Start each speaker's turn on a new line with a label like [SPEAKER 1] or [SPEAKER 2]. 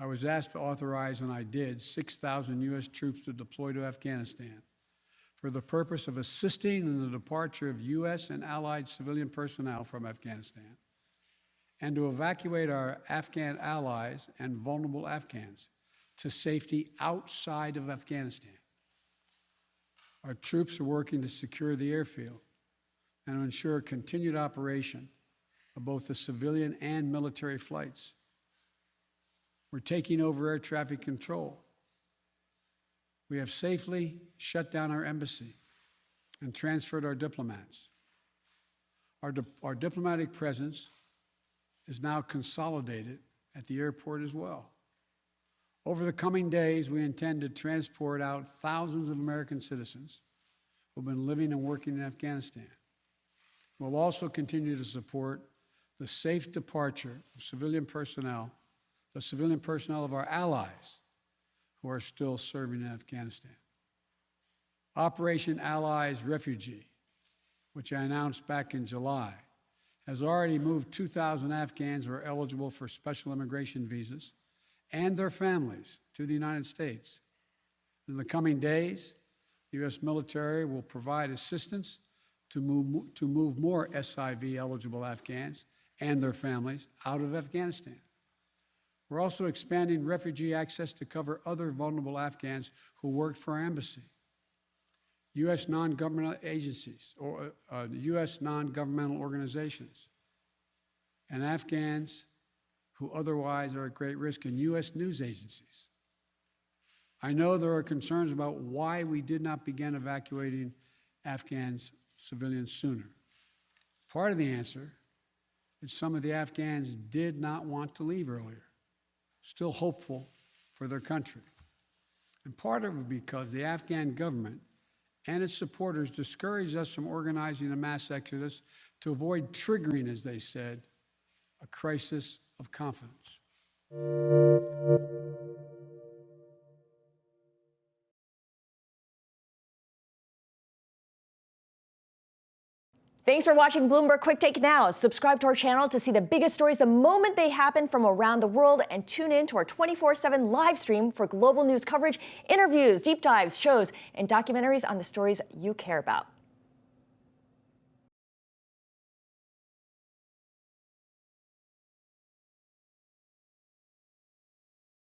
[SPEAKER 1] I was asked to authorize, and I did, 6,000 U.S. troops to deploy to Afghanistan for the purpose of assisting in the departure of U.S. and allied civilian personnel from Afghanistan and to evacuate our Afghan allies and vulnerable Afghans to safety outside of Afghanistan. Our troops are working to secure the airfield and to ensure continued operation of both the civilian and military flights. We're taking over air traffic control. We have safely shut down our embassy and transferred our diplomats. Our diplomatic presence is now consolidated at the airport as well. Over the coming days, we intend to transport out thousands of American citizens who've been living and working in Afghanistan. We'll also continue to support the safe departure of civilian personnel, the civilian personnel of our allies who are still serving in Afghanistan. Operation Allies Refugee, which I announced back in July, has already moved 2,000 Afghans who are eligible for special immigration visas and their families to the United States. In the coming days, the U.S. military will provide assistance to move more SIV-eligible Afghans and their families out of Afghanistan. We're also expanding refugee access to cover other vulnerable Afghans who worked for our embassy, U.S. non-governmental agencies, or U.S. non-governmental organizations, and Afghans who otherwise are at great risk in U.S. news agencies. I know there are concerns about why we did not begin evacuating Afghans civilians sooner. Part of the answer is some of the Afghans did not want to leave earlier, still hopeful for their country. And part of it because the Afghan government and its supporters discouraged us from organizing a mass exodus to avoid triggering, as they said, a crisis of confidence.
[SPEAKER 2] Thanks for watching Bloomberg Quicktake Now. Subscribe to our channel to see the biggest stories the moment they happen from around the world, and tune in to our 24/7 live stream for global news coverage, interviews, deep dives, shows, and documentaries on the stories you care about.